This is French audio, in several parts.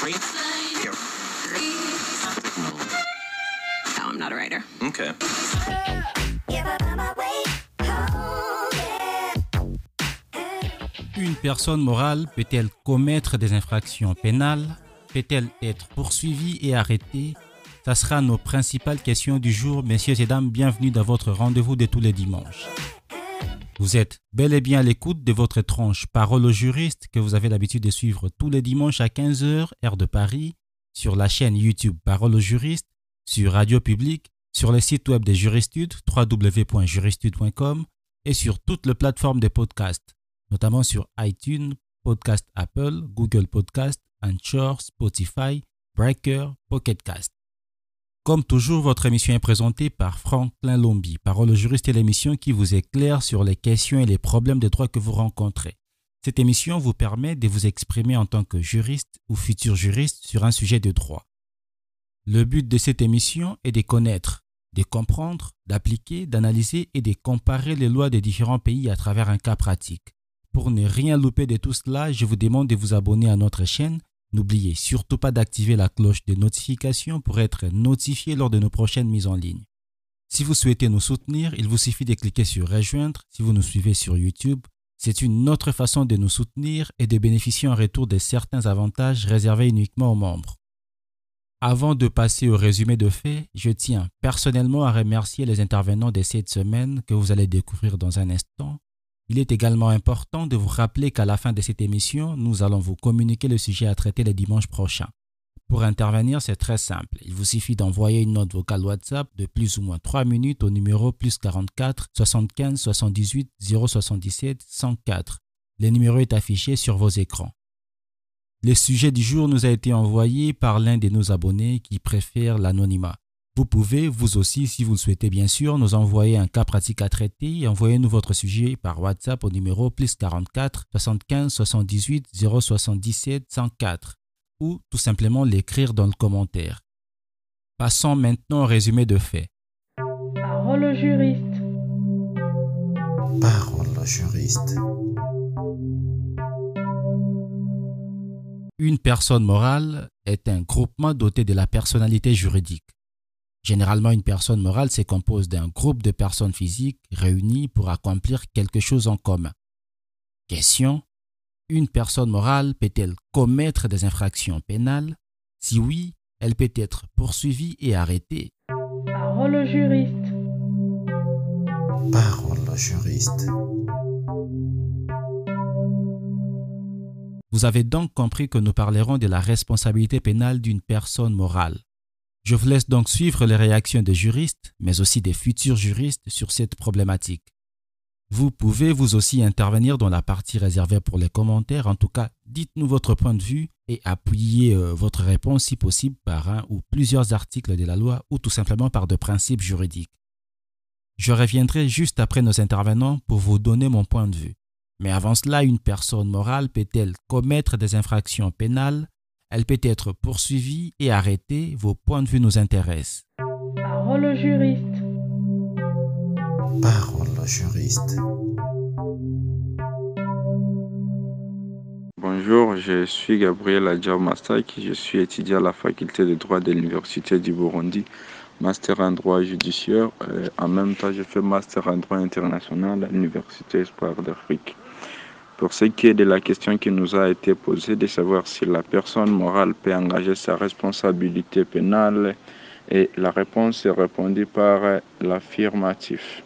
No, I'm not a writer. Okay. Une personne morale peut-elle commettre des infractions pénales? Peut-elle être poursuivie et arrêtée? Ça sera nos principales questions du jour. Messieurs et dames, bienvenue dans votre rendez-vous de tous les dimanches. Vous êtes bel et bien à l'écoute de votre tranche Parole aux juristes que vous avez l'habitude de suivre tous les dimanches à 15h, heure de Paris, sur la chaîne YouTube Parole aux juristes, sur Radio Public, sur le site web des Juristudes, www.juristude.com et sur toutes les plateformes de podcasts, notamment sur iTunes, Podcast Apple, Google Podcast, Anchor, Spotify, Breaker, Pocket Cast. Comme toujours, votre émission est présentée par Franklin Lombi. Parole aux juristes est l'émission qui vous éclaire sur les questions et les problèmes de droit que vous rencontrez. Cette émission vous permet de vous exprimer en tant que juriste ou futur juriste sur un sujet de droit. Le but de cette émission est de connaître, de comprendre, d'appliquer, d'analyser et de comparer les lois des différents pays à travers un cas pratique. Pour ne rien louper de tout cela, je vous demande de vous abonner à notre chaîne. N'oubliez surtout pas d'activer la cloche de notification pour être notifié lors de nos prochaines mises en ligne. Si vous souhaitez nous soutenir, il vous suffit de cliquer sur Rejoindre si vous nous suivez sur YouTube. C'est une autre façon de nous soutenir et de bénéficier en retour de certains avantages réservés uniquement aux membres. Avant de passer au résumé de faits, je tiens personnellement à remercier les intervenants de cette semaine que vous allez découvrir dans un instant. Il est également important de vous rappeler qu'à la fin de cette émission, nous allons vous communiquer le sujet à traiter le dimanche prochain. Pour intervenir, c'est très simple. Il vous suffit d'envoyer une note vocale WhatsApp de plus ou moins 3 minutes au numéro +44 75 78 077 104. Le numéro est affiché sur vos écrans. Le sujet du jour nous a été envoyé par l'un de nos abonnés qui préfère l'anonymat. Vous pouvez, vous aussi, si vous le souhaitez bien sûr, nous envoyer un cas pratique à traiter et envoyez-nous votre sujet par WhatsApp au numéro +44 75 78 077 104 ou tout simplement l'écrire dans le commentaire. Passons maintenant au résumé de faits. Parole au juriste. Parole aux juristes. Une personne morale est un groupement doté de la personnalité juridique. Généralement, une personne morale se compose d'un groupe de personnes physiques réunies pour accomplir quelque chose en commun. Question: une personne morale peut-elle commettre des infractions pénales? Si oui, elle peut être poursuivie et arrêtée. Parole au juriste. Parole aux juristes. Vous avez donc compris que nous parlerons de la responsabilité pénale d'une personne morale. Je vous laisse donc suivre les réactions des juristes, mais aussi des futurs juristes sur cette problématique. Vous pouvez vous aussi intervenir dans la partie réservée pour les commentaires. En tout cas, dites-nous votre point de vue et appuyez votre réponse si possible par un ou plusieurs articles de la loi ou tout simplement par des principes juridiques. Je reviendrai juste après nos intervenants pour vous donner mon point de vue. Mais avant cela, une personne morale peut-elle commettre des infractions pénales? Elle peut être poursuivie et arrêtée. Vos points de vue nous intéressent. Parole au juriste. Parole aux juristes. Bonjour, je suis Gabriel Adjar Mastak, je suis étudiant à la faculté de droit de l'Université du Burundi, master en droit judiciaire. En même temps, je fais master en droit international à l'Université Espoir d'Afrique. Pour ce qui est de la question qui nous a été posée de savoir si la personne morale peut engager sa responsabilité pénale, et la réponse est répondue par l'affirmatif.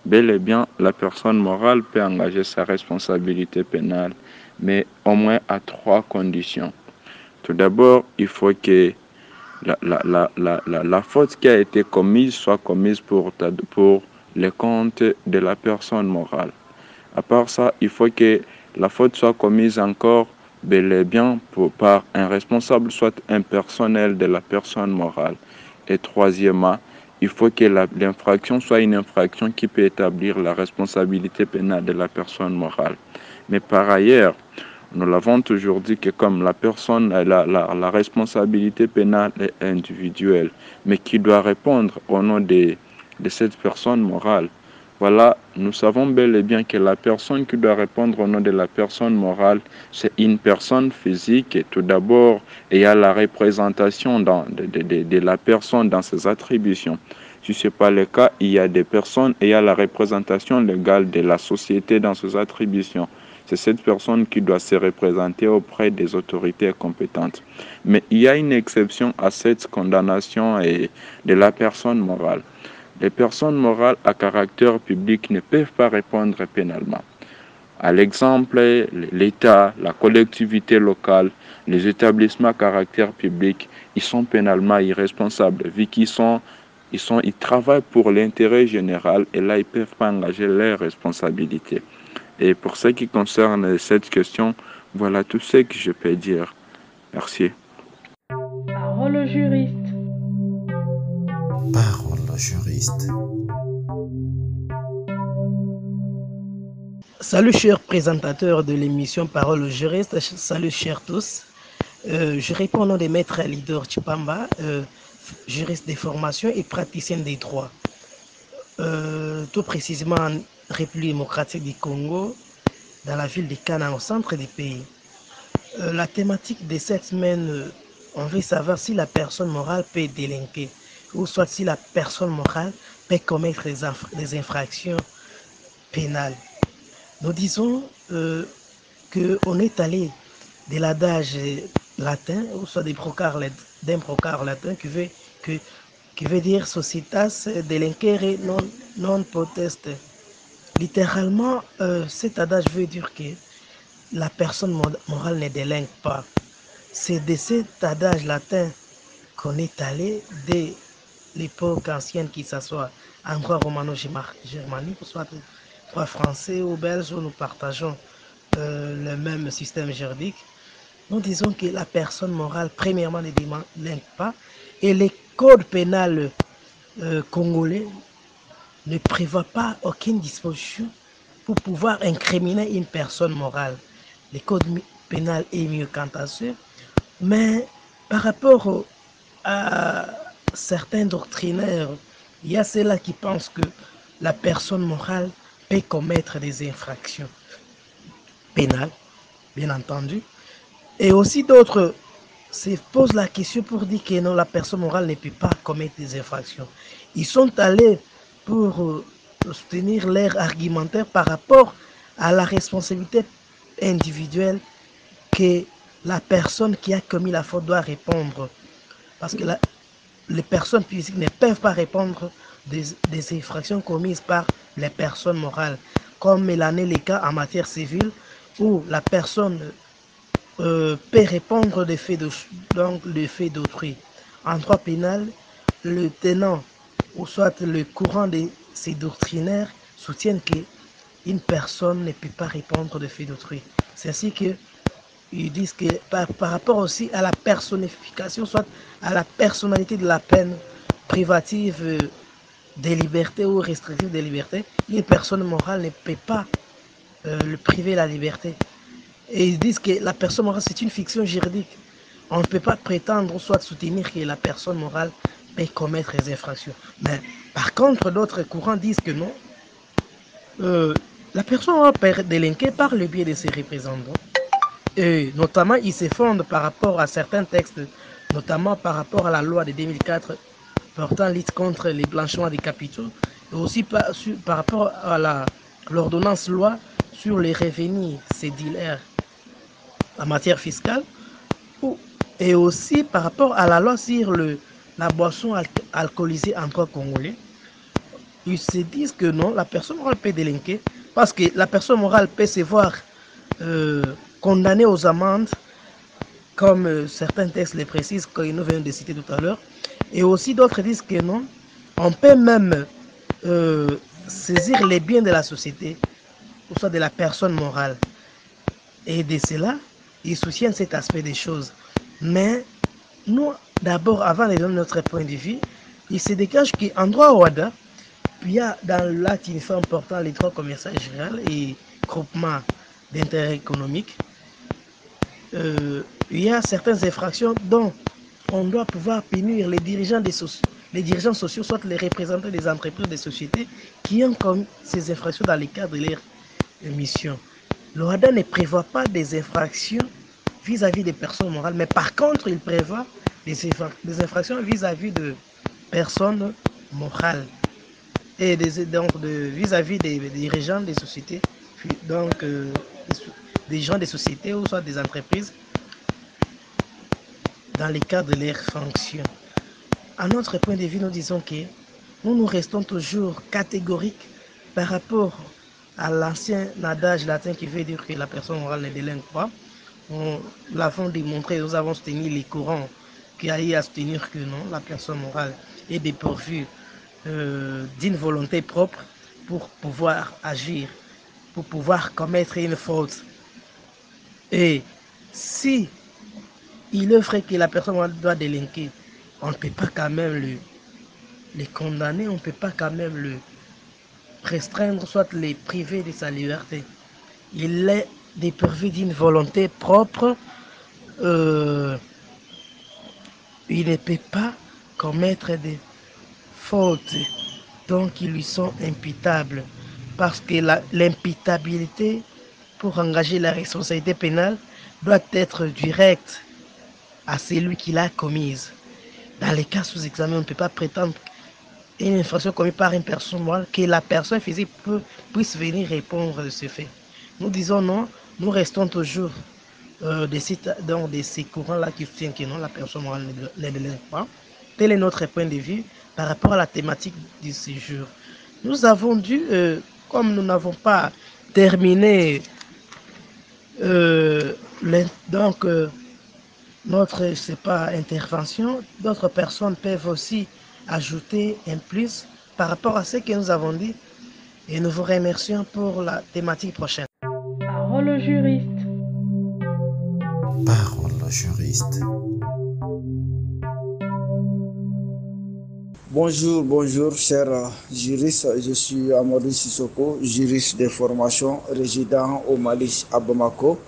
Bel et bien, la personne morale peut engager sa responsabilité pénale, mais au moins à 3 conditions. Tout d'abord, il faut que la faute qui a été commise soit commise pour le compte de la personne morale. À part ça, il faut que la faute soit commise encore bel et bien par un responsable, soit un personnel de la personne morale. Et troisièmement, il faut que l'infraction soit une infraction qui peut établir la responsabilité pénale de la personne morale. Mais par ailleurs, nous l'avons toujours dit que comme la responsabilité pénale est individuelle, mais qui doit répondre au nom de cette personne morale. Voilà, nous savons bel et bien que la personne qui doit répondre au nom de la personne morale, c'est une personne physique et tout d'abord, il y a la représentation de la personne dans ses attributions. Si ce n'est pas le cas, il y a des personnes et il y a la représentation légale de la société dans ses attributions. C'est cette personne qui doit se représenter auprès des autorités compétentes. Mais il y a une exception à cette condamnation de la personne morale. Les personnes morales à caractère public ne peuvent pas répondre pénalement. À l'exemple, l'État, la collectivité locale, les établissements à caractère public, ils sont pénalement irresponsables vu ils travaillent pour l'intérêt général et là, ils ne peuvent pas engager leurs responsabilités. Et pour ce qui concerne cette question, voilà tout ce que je peux dire. Merci. Parole au juriste. Parole au juriste. Salut chers présentateurs de l'émission Parole au juriste, salut chers tous. Je réponds au nom de Maître Alidor Chipamba, juriste de formation et praticien des droits. Tout précisément en République démocratique du Congo, dans la ville de Kana, au centre du pays. La thématique de cette semaine, on veut savoir si la personne morale peut délinquer, ou soit si la personne morale peut commettre des infractions pénales. Nous disons qu'on est allé de l'adage latin, ou soit d'un procar latin qui veut dire societas delinquere non potest. Littéralement, cet adage veut dire que la personne morale ne délinque pas. C'est de cet adage latin qu'on est allé dès l'époque ancienne, qui s'assoit en droit romano-germanique, soit droit français ou belge, où nous partageons le même système juridique. Nous disons que la personne morale, premièrement, ne délinque pas, et les codes pénals congolais ne prévoient pas aucune disposition pour pouvoir incriminer une personne morale. Le code pénal est mieux quantasseux, mais par rapport à certains doctrinaires, il y a ceux-là qui pensent que la personne morale peut commettre des infractions pénales, bien entendu. Et aussi d'autres se posent la question pour dire que non, la personne morale ne peut pas commettre des infractions. Ils sont allés pour soutenir leur argumentaire par rapport à la responsabilité individuelle que la personne qui a commis la faute doit répondre. Parce que les personnes physiques ne peuvent pas répondre des infractions commises par les personnes morales, comme il en est le cas en matière civile, où la personne peut répondre des faits d'autrui. En droit pénal, le tenant ou soit le courant de ces doctrinaires soutiennent qu'une personne ne peut pas répondre des faits d'autrui. C'est ainsi qu'ils disent que par rapport aussi à la personnification, soit à la personnalité de la peine privative des libertés ou restrictive des libertés, une personne morale ne peut pas le priver de la liberté. Et ils disent que la personne morale, c'est une fiction juridique. On ne peut pas prétendre ou soit soutenir que la personne morale peut commettre des infractions. Mais par contre, d'autres courants disent que non. La personne morale peut délinquer par le biais de ses représentants. Et notamment, ils se fondent par rapport à certains textes, notamment par rapport à la loi de 2004 portant lutte contre les blanchiments des capitaux, et aussi par rapport à l'ordonnance loi sur les revenus cédulaires en matière fiscale, et aussi par rapport à la loi sur la boisson alcoolisée en droit congolais. Ils se disent que non, la personne morale peut délinquer, parce que la personne morale peut se voir condamnée aux amendes, comme certains textes les précisent, que nous venons de citer tout à l'heure. Et aussi d'autres disent que non, on peut même saisir les biens de la société, ou soit de la personne morale. Et de cela, ils soutiennent cet aspect des choses. Mais nous, d'abord, avant de donner notre point de vue, il se dégage qu'en droit OADA, il y a dans l'acte uniforme portant les droits commerciaux généraux et groupements d'intérêt économique, il y a certaines infractions dont on doit pouvoir punir les dirigeants les dirigeants sociaux, soit les représentants des entreprises, des sociétés qui ont commis ces infractions dans le cadre de leur mission. L'OHADA ne prévoit pas des infractions vis-à-vis des personnes morales, mais par contre, il prévoit des infractions vis-à-vis de personnes morales et vis-à-vis des dirigeants des sociétés, donc des gens des sociétés ou soit des entreprises dans le cadre de leurs fonctions. À notre point de vue, nous disons que nous restons toujours catégoriques par rapport à l'ancien adage latin qui veut dire que la personne morale ne délinque pas. Nous l'avons démontré, nous avons soutenu les courants qui allaient à soutenir que non, la personne morale est dépourvue d'une volonté propre pour pouvoir agir, pour pouvoir commettre une faute. Et si il est vrai que la personne morale doit délinquer, on ne peut pas quand même le condamner, on ne peut pas quand même le restreindre, soit les priver de sa liberté. Il est dépourvu d'une volonté propre. Il ne peut pas commettre des fautes, donc ils lui sont imputables. Parce que l'imputabilité pour engager la responsabilité pénale doit être directe à celui qui l'a commise. Dans les cas sous examen, on ne peut pas prétendre une infraction commise par une personne morale que la personne physique puisse venir répondre de ce fait. Nous disons non, nous restons toujours de ces courants-là qui soutiennent que non, la personne morale ne délinque pas. Tel est notre point de vue par rapport à la thématique du séjour. Nous avons dû, comme nous n'avons pas terminé notre intervention, d'autres personnes peuvent aussi ajouter un plus par rapport à ce que nous avons dit et nous vous remercions pour la thématique prochaine. Parole au juriste. Parole au juriste. Bonjour, chers juristes. Je suis Amadou Sissoko, juriste de formation, résident au Mali, à Bamako.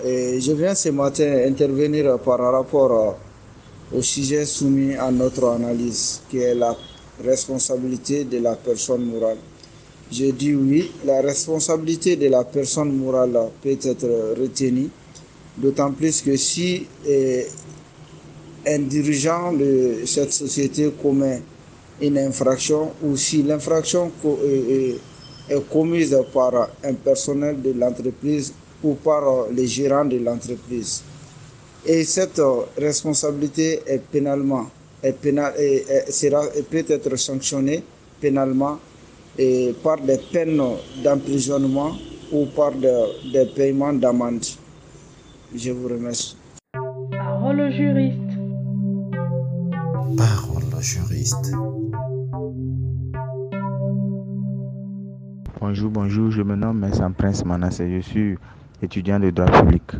Et je viens ce matin intervenir par rapport au sujet soumis à notre analyse, qui est la responsabilité de la personne morale. Je dis oui, la responsabilité de la personne morale peut être retenue, d'autant plus que si un dirigeant de cette société commet une infraction ou si l'infraction est commise par un personnel de l'entreprise ou par les gérants de l'entreprise. Et cette responsabilité est peut être sanctionnée pénalement et par des peines d'emprisonnement ou par des paiements d'amende. Je vous remercie. Parole au juriste. Parole au juriste. Bonjour, je me nomme Vincent Prince Manasseh, je suis étudiant de droit public.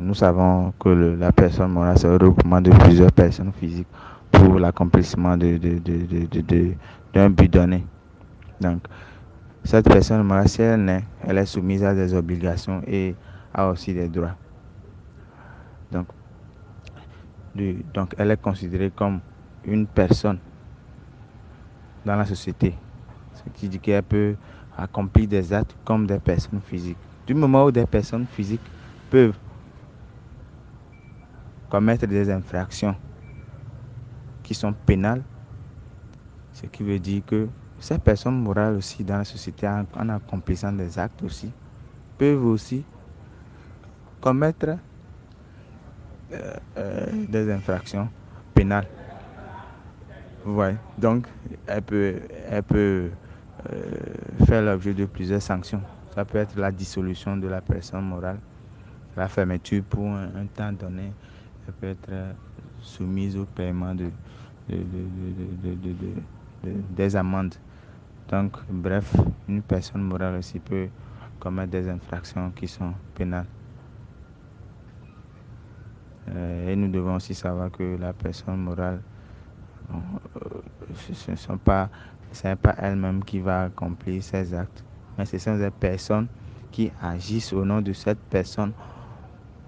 Nous savons que la personne morale, c'est un regroupement de plusieurs personnes physiques pour l'accomplissement d'un but donné. Donc, cette personne morale, si elle naît, elle est soumise à des obligations et a aussi des droits. Donc elle est considérée comme une personne dans la société, ce qui dit qu'elle peut accomplir des actes comme des personnes physiques. Du moment où des personnes physiques peuvent commettre des infractions qui sont pénales, ce qui veut dire que ces personnes morales aussi dans la société, en accomplissant des actes aussi, peuvent aussi commettre des infractions pénales. Ouais. Donc, elle peut faire l'objet de plusieurs sanctions. Ça peut être la dissolution de la personne morale, la fermeture pour un temps donné. Elle peut être soumise au paiement des amendes. Donc, bref, une personne morale aussi peut commettre des infractions qui sont pénales. Et nous devons aussi savoir que la personne morale, ce n'est pas elle-même qui va accomplir ces actes, mais ce sont des personnes qui agissent au nom de cette personne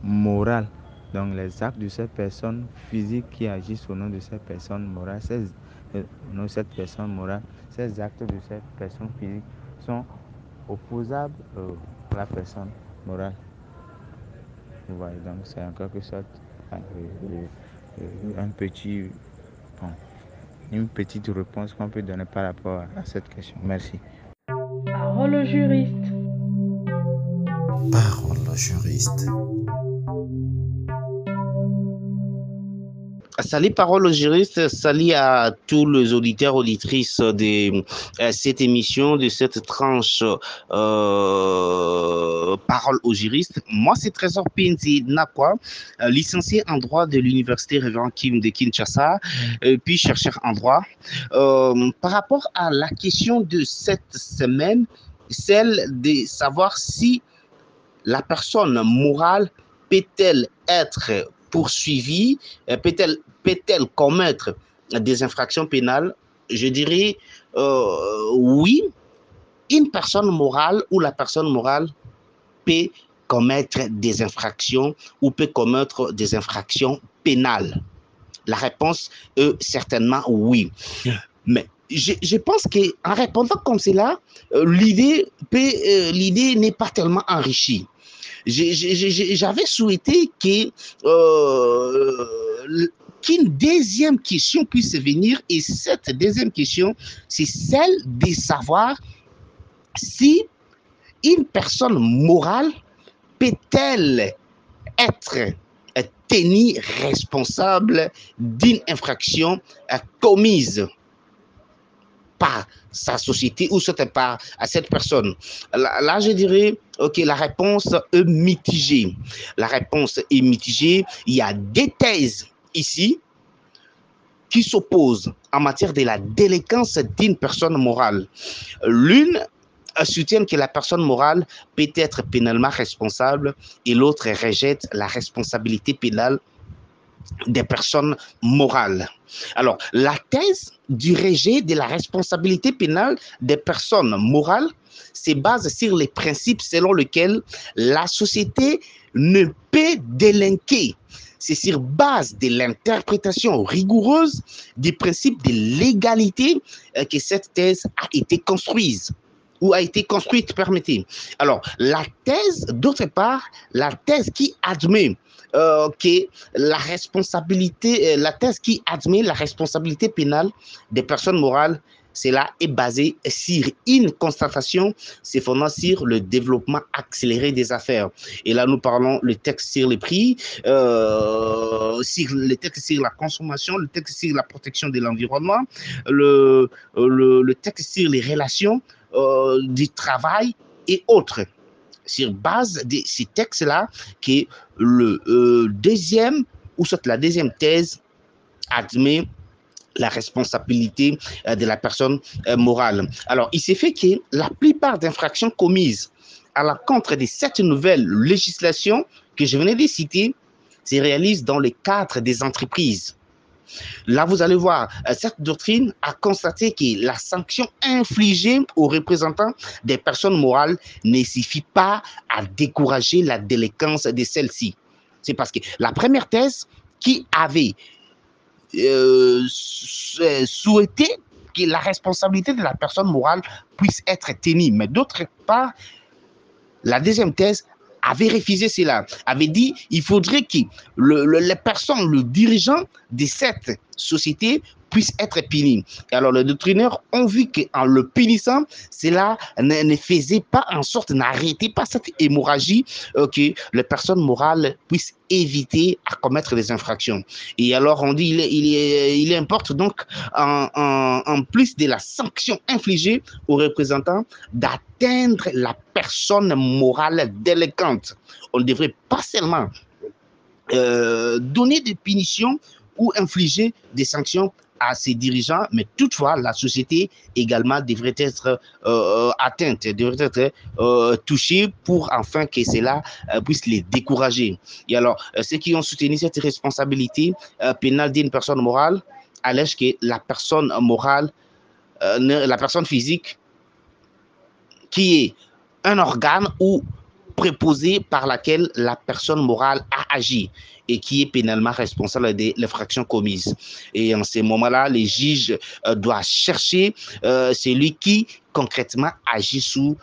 morale Donc les actes de ces personnes physiques qui agissent au nom de ces personnes morales, cette personne morale, ces actes de cette personne physique sont opposables pour la personne morale. Vous voyez, donc c'est en quelque sorte une petite réponse qu'on peut donner par rapport à cette question. Merci. Parole au juriste. Parole au juriste. Salut Parole au juriste, salut à tous les auditeurs, auditrices de cette émission, de cette tranche Parole au juriste. Moi, c'est Trésor Pinzi Nakwa, licencié en droit de l'Université Révérend Kim de Kinshasa, puis chercheur en droit. Par rapport à la question de cette semaine, celle de savoir si la personne morale peut-elle être poursuivie, peut-elle commettre des infractions pénales? Je dirais oui, une personne morale ou la personne morale peut commettre des infractions ou peut commettre des infractions pénales. La réponse est certainement oui. Mais je pense qu'en répondant comme cela, l'idée n'est pas tellement enrichie. J'avais souhaité qu'une deuxième question puisse venir, et cette deuxième question, c'est celle de savoir si une personne morale peut-elle être tenue responsable d'une infraction commise par sa société ou par cette personne. Là, je dirais, ok, la réponse est mitigée. La réponse est mitigée. Il y a des thèses ici qui s'opposent en matière de la délinquance d'une personne morale. L'une soutient que la personne morale peut être pénalement responsable et l'autre rejette la responsabilité pénale des personnes morales. Alors, la thèse du rejet de la responsabilité pénale des personnes morales se base sur les principes selon lesquels la société ne peut délinquer. C'est sur base de l'interprétation rigoureuse des principes de légalité que cette thèse a été construite. Permettez. Alors, la thèse, d'autre part, la thèse qui admet que la thèse qui admet la responsabilité pénale des personnes morales, cela est basé sur une constatation se fondant sur le développement accéléré des affaires. Et là, nous parlons le texte sur les prix, le texte sur la consommation, le texte sur la protection de l'environnement, le texte sur les relations du travail et autres. Sur base de ces textes-là, que la deuxième thèse admet la responsabilité de la personne morale. Alors, il s'est fait que la plupart d'infractions commises à l'encontre de cette nouvelle législation que je venais de citer se réalisent dans le cadre des entreprises. Là, vous allez voir, cette doctrine a constaté que la sanction infligée aux représentants des personnes morales ne suffit pas à décourager la délinquance de celles-ci. C'est parce que la première thèse qui avait souhaité que la responsabilité de la personne morale puisse être tenue, mais d'autre part, la deuxième thèse avait refusé cela, avait dit il faudrait que les personnes, le dirigeant de cette société puisse être puni. Et alors les doctrinaires ont vu qu'en le punissant, cela ne faisait pas en sorte, n'arrêtait pas cette hémorragie que les personnes morales puissent éviter à commettre des infractions. Et alors on dit il importe donc en plus de la sanction infligée aux représentants d'atteindre la personne morale délinquante. On ne devrait pas seulement donner des punitions ou infliger des sanctions à ses dirigeants, mais toutefois, la société également devrait être atteinte, devrait être touchée pour enfin que cela puisse les décourager. Et alors, ceux qui ont soutenu cette responsabilité pénale d'une personne morale allègent que la personne morale, la personne physique, qui est un organe ou préposé par laquelle la personne morale a agi. et qui est pénalement responsable de l'infraction commise. Et en ces moments-là, les juges doivent chercher celui qui concrètement agit sous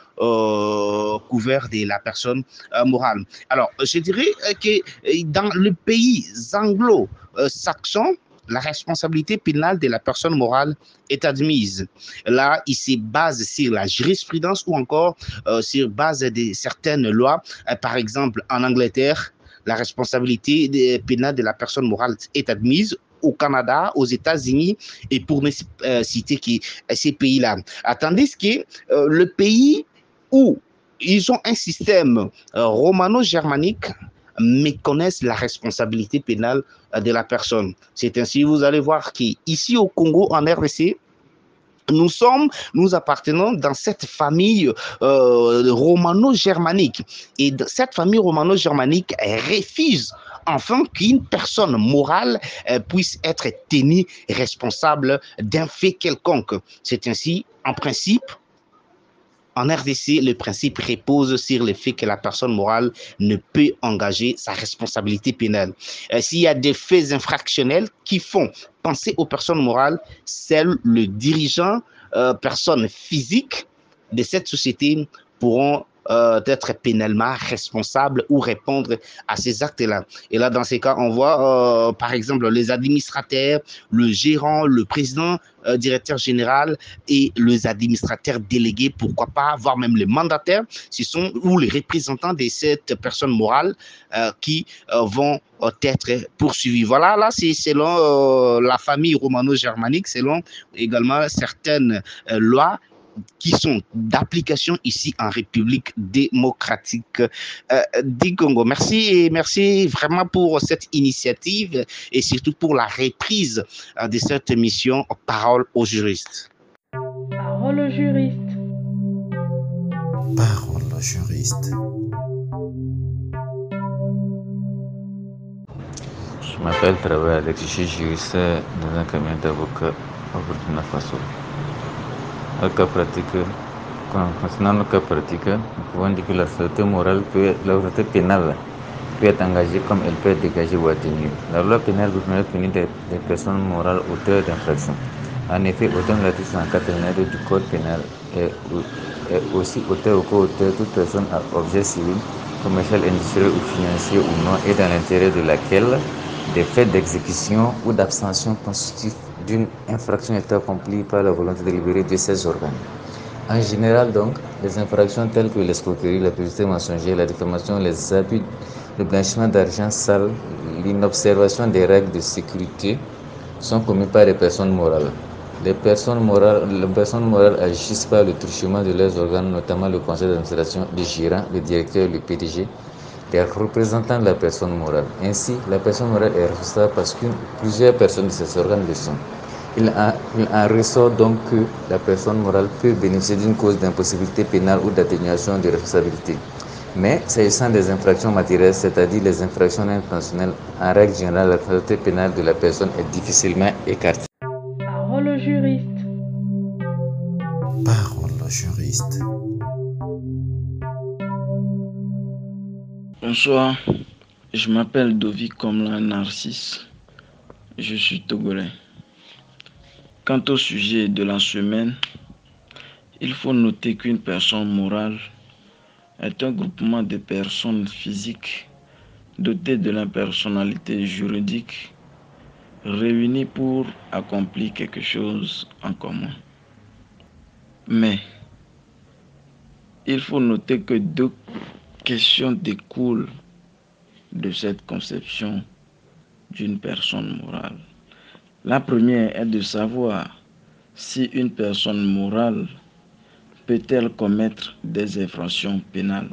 couvert de la personne morale. Alors, je dirais que dans le pays anglo-saxon, la responsabilité pénale de la personne morale est admise. Là, il se base sur la jurisprudence ou encore sur base de certaines lois. Par exemple, en Angleterre, la responsabilité pénale de la personne morale est admise. Au Canada, aux États-Unis, et pour ne citer que ces pays-là. Tandis que le pays où ils ont un système romano-germanique méconnaissent la responsabilité pénale de la personne. C'est ainsi, vous allez voir qu'ici au Congo, en RDC, nous appartenons dans cette famille romano-germanique. Et cette famille romano-germanique refuse enfin qu'une personne morale puisse être tenue responsable d'un fait quelconque. C'est ainsi, en principe, en RDC, le principe repose sur le fait que la personne morale ne peut engager sa responsabilité pénale. S'il y a des faits infractionnels qui font penser aux personnes morales, seul le dirigeant, personne physique de cette société pourront d'être pénalement responsables ou répondre à ces actes-là. Et là, dans ces cas, on voit, par exemple, les administrateurs, le gérant, le président, directeur général et les administrateurs délégués, pourquoi pas, voire même les mandataires, ce sont ou les représentants de cette personne morale qui vont être poursuivis. Voilà, là, c'est selon la famille romano-germanique, selon également certaines lois qui sont d'application ici en République démocratique du Congo. Merci et merci vraiment pour cette initiative et surtout pour la reprise de cette émission Parole aux juristes. Parole aux juristes. Parole aux juristes. Je m'appelle Travail Alex, je suis juriste dans un cabinet d'avocats au Burkina Faso. Concernant le cas pratique, nous pouvons dire que la responsabilité pénale peut être engagée comme elle peut être dégagée ou atténuée. La loi pénale punit des personnes morales auteurs d'infractions. En effet, auteur de l'article 189 du Code pénal est aussi auteur ou co-auteur toute personne à objet civil, commercial, industriel ou financier ou non et dans l'intérêt de laquelle des faits d'exécution ou d'abstention constitutifs d'une infraction est accomplie par la volonté délibérée de ses organes. En général, donc, les infractions telles que l'escroquerie, la publicité mensongère, la diffamation, les abus, le blanchiment d'argent sale, l'inobservation des règles de sécurité sont commis par les personnes morales. Les personnes morales agissent par le truchement de leurs organes, notamment le conseil d'administration, le gérant, le directeur, le PDG, des représentants de la personne morale. Ainsi, la personne morale est responsable parce que plusieurs personnes de ces organes le sont. Il en ressort donc que la personne morale peut bénéficier d'une cause d'impossibilité pénale ou d'atténuation de responsabilité. Mais s'agissant des infractions matérielles, c'est-à-dire les infractions intentionnelles, en règle générale, la responsabilité pénale de la personne est difficilement écartée. Parole aux juristes. Parole aux juristes. Bonsoir, je m'appelle Dovi Komla Narcisse, je suis togolais. Quant au sujet de la semaine, il faut noter qu'une personne morale est un groupement de personnes physiques dotées de la personnalité juridique réunies pour accomplir quelque chose en commun. Mais il faut noter que deux questions découlent de cette conception d'une personne morale. La première est de savoir si une personne morale peut-elle commettre des infractions pénales.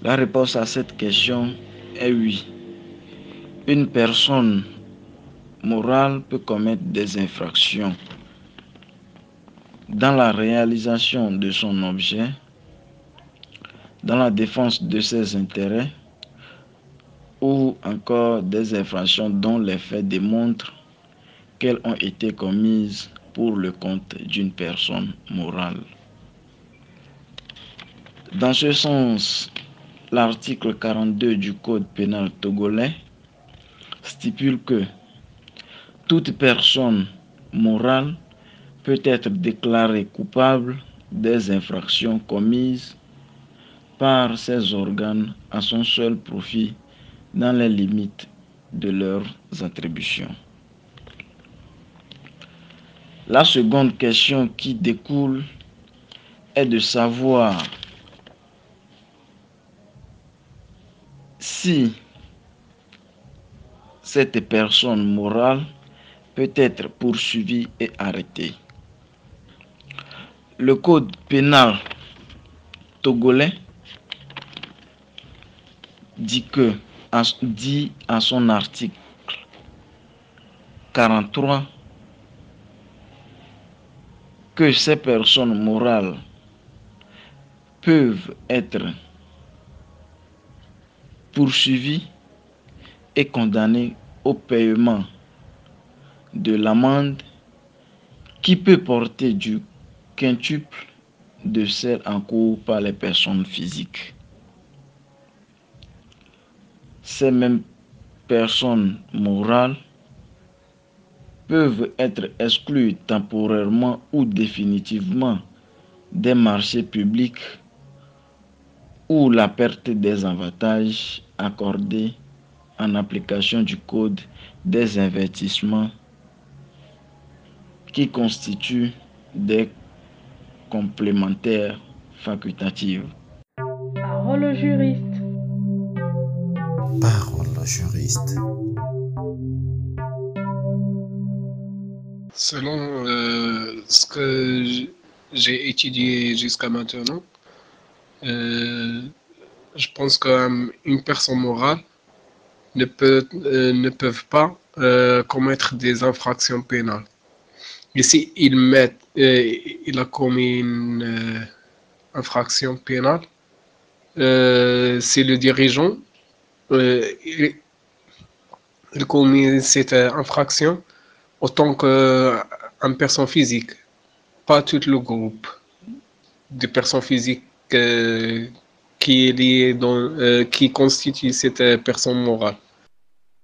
La réponse à cette question est oui. Une personne morale peut commettre des infractions dans la réalisation de son objet, dans la défense de ses intérêts, ou encore des infractions dont les faits démontrent qu'elles ont été commises pour le compte d'une personne morale. Dans ce sens, l'article 42 du Code pénal togolais stipule que toute personne morale peut être déclarée coupable des infractions commises par ses organes à son seul profit dans les limites de leurs attributions. La seconde question qui découle est de savoir si cette personne morale peut être poursuivie et arrêtée. Le code pénal togolais dit à son article 43 que ces personnes morales peuvent être poursuivies et condamnées au paiement de l'amende qui peut porter du quintuple de celle encourue par les personnes physiques. Ces mêmes personnes morales peuvent être exclues temporairement ou définitivement des marchés publics ou la perte des avantages accordés en application du Code des investissements qui constituent des complémentaires facultatives. Parole au juriste. Parole au juriste. Selon ce que j'ai étudié jusqu'à maintenant, je pense qu'une personne morale ne peut pas commettre des infractions pénales. Et si il a commis une infraction pénale, c'est le dirigeant il commet cette infraction autant qu'une personne physique, pas tout le groupe de personnes physiques qui constitue cette personne morale.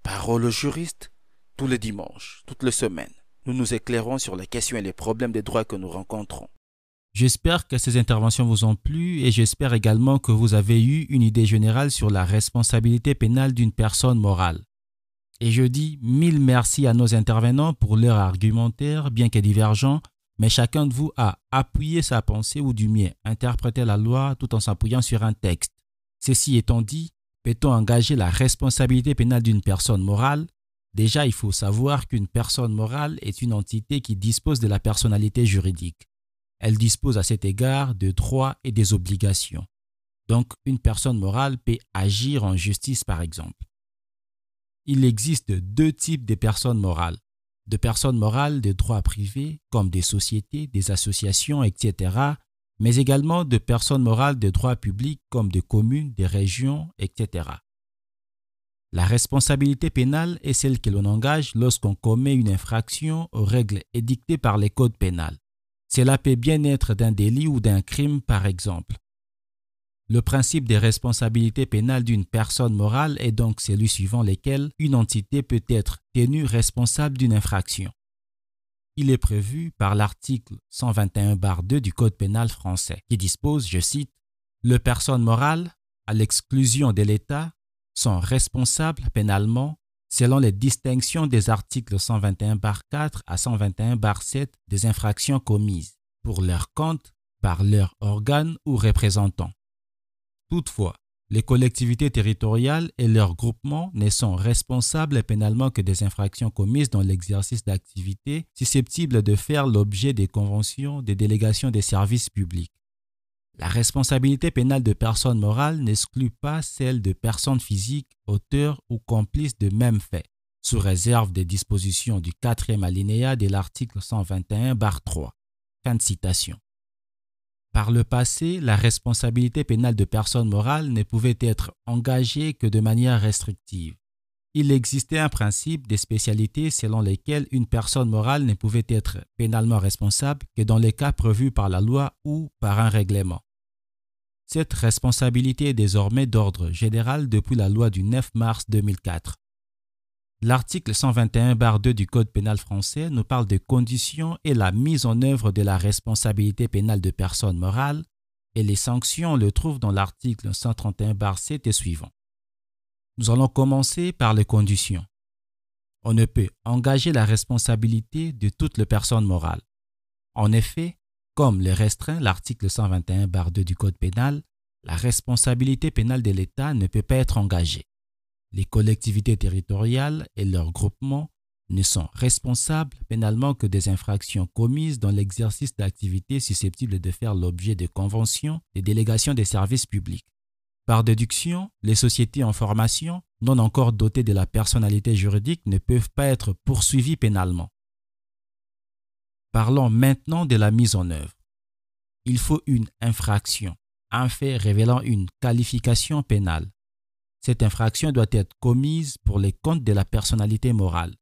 Parole au juriste, tous les dimanches, toutes les semaines, nous nous éclairons sur les questions et les problèmes des droits que nous rencontrons. J'espère que ces interventions vous ont plu et j'espère également que vous avez eu une idée générale sur la responsabilité pénale d'une personne morale. Et je dis 1000 merci à nos intervenants pour leur argumentaire, bien que divergent, mais chacun de vous a appuyé sa pensée ou du mieux interprété la loi tout en s'appuyant sur un texte. Ceci étant dit, peut-on engager la responsabilité pénale d'une personne morale? Déjà, il faut savoir qu'une personne morale est une entité qui dispose de la personnalité juridique. Elle dispose à cet égard de droits et des obligations. Donc, une personne morale peut agir en justice, par exemple. Il existe deux types de personnes morales. De personnes morales de droit privé, comme des sociétés, des associations, etc., mais également de personnes morales de droit public, comme des communes, des régions, etc. La responsabilité pénale est celle que l'on engage lorsqu'on commet une infraction aux règles édictées par les codes pénals. Cela peut bien être d'un délit ou d'un crime, par exemple. Le principe des responsabilités pénales d'une personne morale est donc celui suivant lequel une entité peut être tenue responsable d'une infraction. Il est prévu par l'article 121-2 du Code pénal français, qui dispose, je cite, « Les personnes morales, à l'exclusion de l'État, sont responsables pénalement selon les distinctions des articles 121-4 à 121-7 des infractions commises, pour leur compte, par leurs organes ou représentants. Toutefois, les collectivités territoriales et leurs groupements ne sont responsables pénalement que des infractions commises dans l'exercice d'activités susceptibles de faire l'objet des conventions des délégations des services publics. La responsabilité pénale de personnes morales n'exclut pas celle de personnes physiques, auteurs ou complices de mêmes faits, sous réserve des dispositions du 4e alinéa de l'article 121-3. Fin de citation. Par le passé, la responsabilité pénale de personnes morales ne pouvait être engagée que de manière restrictive. Il existait un principe des spécialités selon lesquelles une personne morale ne pouvait être pénalement responsable que dans les cas prévus par la loi ou par un règlement. Cette responsabilité est désormais d'ordre général depuis la loi du 9 mars 2004. L'article 121-2 du Code pénal français nous parle des conditions et la mise en œuvre de la responsabilité pénale de personnes morales et les sanctions, on le trouve dans l'article 131-7 et suivant. Nous allons commencer par les conditions. On ne peut engager la responsabilité de toute personne morale. En effet, comme le restreint l'article 121-2 du Code pénal, la responsabilité pénale de l'État ne peut pas être engagée. Les collectivités territoriales et leurs groupements ne sont responsables pénalement que des infractions commises dans l'exercice d'activités susceptibles de faire l'objet de conventions des délégations des services publics. Par déduction, les sociétés en formation, non encore dotées de la personnalité juridique, ne peuvent pas être poursuivies pénalement. Parlons maintenant de la mise en œuvre. Il faut une infraction, un fait révélant une qualification pénale. Cette infraction doit être commise pour les comptes de la personnalité morale.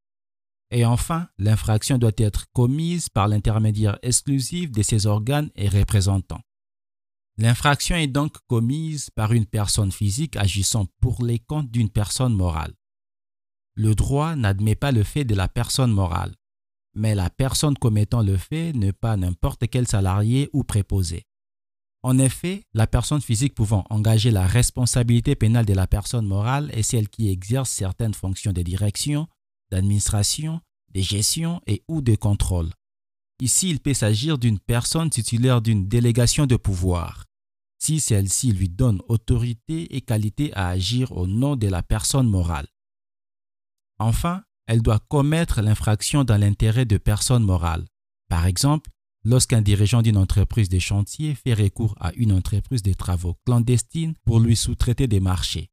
Et enfin, l'infraction doit être commise par l'intermédiaire exclusif de ses organes et représentants. L'infraction est donc commise par une personne physique agissant pour les comptes d'une personne morale. Le droit n'admet pas le fait de la personne morale, mais la personne commettant le fait n'est pas n'importe quel salarié ou préposé. En effet, la personne physique pouvant engager la responsabilité pénale de la personne morale est celle qui exerce certaines fonctions de direction, d'administration, de gestion et ou de contrôle. Ici, il peut s'agir d'une personne titulaire d'une délégation de pouvoir, si celle-ci lui donne autorité et qualité à agir au nom de la personne morale. Enfin, elle doit commettre l'infraction dans l'intérêt de personnes morales. Par exemple, lorsqu'un dirigeant d'une entreprise de chantier fait recours à une entreprise de travaux clandestine pour lui sous-traiter des marchés.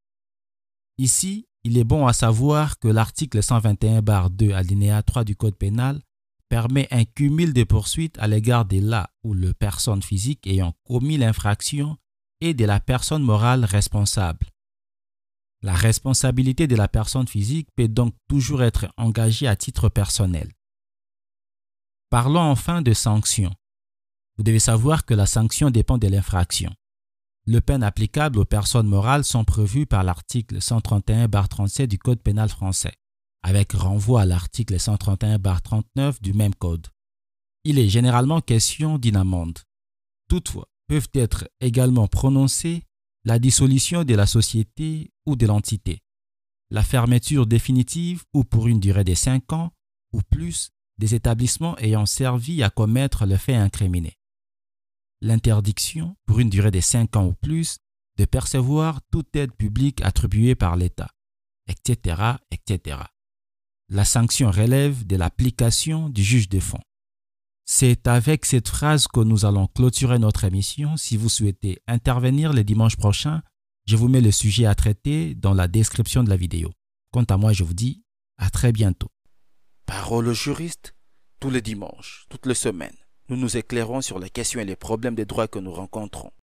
Ici, il est bon à savoir que l'article 121-2 alinéa 3 du Code pénal permet un cumul de poursuites à l'égard de la ou le personne physique ayant commis l'infraction et de la personne morale responsable. La responsabilité de la personne physique peut donc toujours être engagée à titre personnel. Parlons enfin de sanctions. Vous devez savoir que la sanction dépend de l'infraction. Les peines applicables aux personnes morales sont prévues par l'article 131-37 du Code pénal français, avec renvoi à l'article 131-39 du même code. Il est généralement question d'une amende. Toutefois, peuvent être également prononcées la dissolution de la société ou de l'entité, la fermeture définitive ou pour une durée de 5 ans ou plus des établissements ayant servi à commettre le fait incriminé, l'interdiction pour une durée de 5 ans ou plus de percevoir toute aide publique attribuée par l'État, etc., etc. La sanction relève de l'application du juge des fonds. C'est avec cette phrase que nous allons clôturer notre émission. Si vous souhaitez intervenir le dimanche prochain, je vous mets le sujet à traiter dans la description de la vidéo. Quant à moi, je vous dis à très bientôt. Parole au juriste, tous les dimanches, toutes les semaines, nous nous éclairons sur les questions et les problèmes des droits que nous rencontrons.